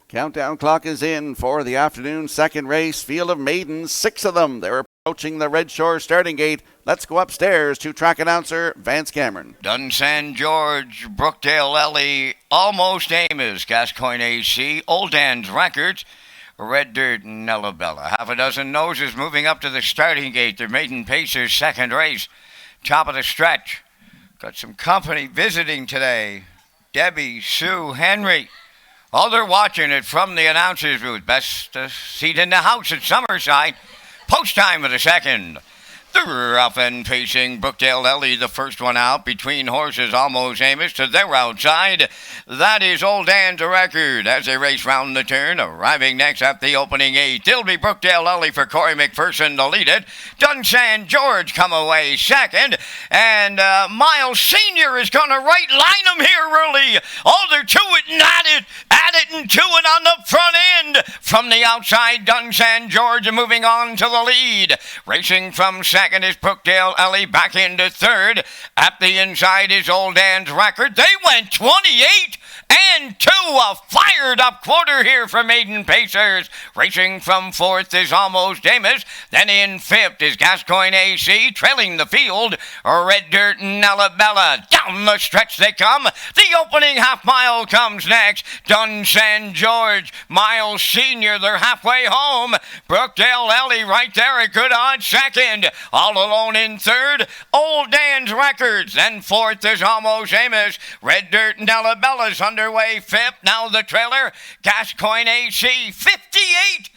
Countdown clock is in for the afternoon second race. Field of maidens, 6 of them. They're approaching the Red Shore starting gate. Let's go upstairs to track announcer Vance Cameron. Dunsan George, Brookdale Ellie, Almost Amos, Gascoigne AC, Old Dan's Records, Red Dirt, and Nellabella. Half a dozen noses moving up to the starting gate. Their maiden pacer's second race. Top of the stretch. Got some company visiting today. Debbie, Sue, Henry. Oh, they're watching it from the announcer's booth. Best seat in the house at Summerside. Post time of the second. They're up and pacing Brookdale Ellie, the first one out. Between horses, Almost Amos to their outside. That is Old Dan's Record as they race round the turn. Arriving next at the opening 8. It'll be Brookdale Ellie for Corey McPherson to lead it. Dunsan George come away second. And Miles Sr. is going to right line them here early. Oh, they're to it and at it and to it on the front end. From the outside, Dunsan George moving on to the lead. Racing from second is Brookdale Ellie back into third. At the inside is Old Dan's Record. They went 28 and 2. A fired up quarter here for maiden pacers. Racing from fourth is Almost Amos. Then in fifth is Gascoigne AC. Trailing the field, Red Dirt and Nellabella. Down the stretch they come. The opening half mile comes next. Dunsan George, Miles Sr. They're halfway home. Brookdale Ellie right there, a good odd second. All alone in third, Old Dan's Records. Then fourth is Almost Amos. Red Dirt and Nellabella's underway fifth. Now the trailer, Gascoigne AC, 58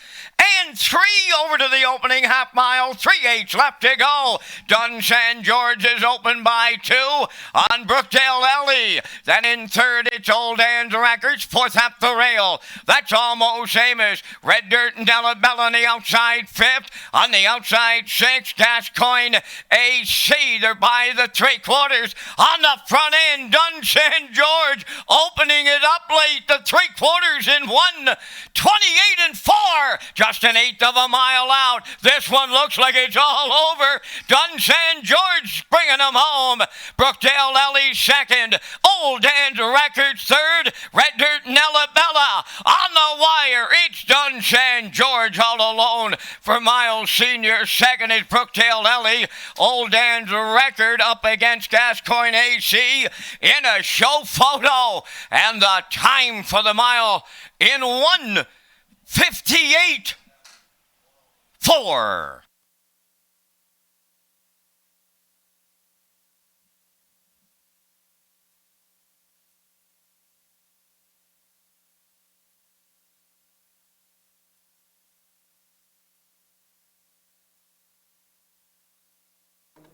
and 3 over to the opening half mile. 3/8 left to go. Dunsan George is open by 2 on Brookdale Ellie. Then in third, it's Old Dan's Records. Fourth up the rail. That's Almost Amos. Red Dirt and Nellabella on the outside fifth. On the outside 6, Gascoigne AC. They're by the 3/4. On the front end, Dunsan George opening it up late. The 3/4 in 1. 28 and 4. Just an eighth of a mile out. This one looks like it's all over. Dunsan George bringing them home. Brookdale Ellie second. Old Dan's Records third. Red Dirt Nellabella on the wire. It's Dunsan George all alone for Miles Sr. Second is Brookdale Ellie. Old Dan's Record up against Gascoigne AC in a show photo. And the time for the mile in 1:58.4.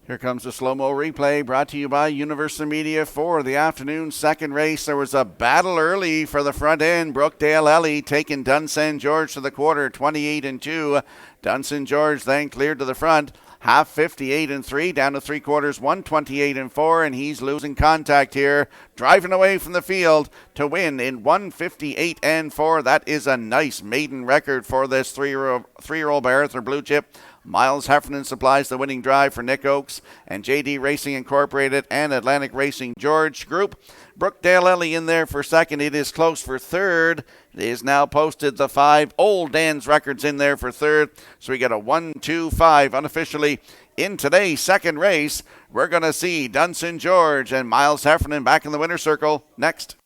Here comes the slow-mo replay brought to you by Universal Media for the afternoon second race. There was a battle early for the front end. Brookdale Ellie taking Dunsan George to the quarter, 28 and 2. Dunsan George then cleared to the front. Half 58 and 3, down to 3/4, 128 and 4, and he's losing contact here. Driving away from the field to win in 158 and 4. That is a nice maiden record for this three-year-old by Arthur Blue Chip. Miles Heffernan supplies the winning drive for Nick Oakes and JD Racing Incorporated and Atlantic Racing George Group. Brookdale Ellie in there for second. It is close for third. It is now posted the 5. Old Dan's Records in there for third. So we get a 1-2-5 unofficially in today's second race. We're going to see Dunsan George and Miles Heffernan back in the winner's circle next.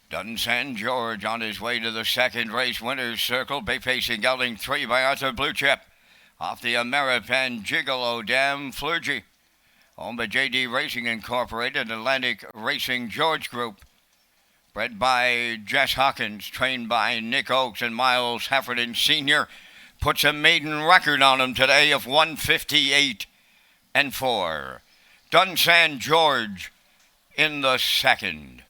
Dun San George on his way to the second race winner's circle. Bay Pacing gelding 3 by Arthur Blue Chip. Off the Ameripan Gigolo Dam Flurgy. Owned by J.D. Racing Incorporated, Atlantic Racing George Group. Bred by Jess Hawkins, trained by Nick Oakes and Miles Heffernan Sr. Puts a maiden record on him today of 158-4. Dun San George in the second.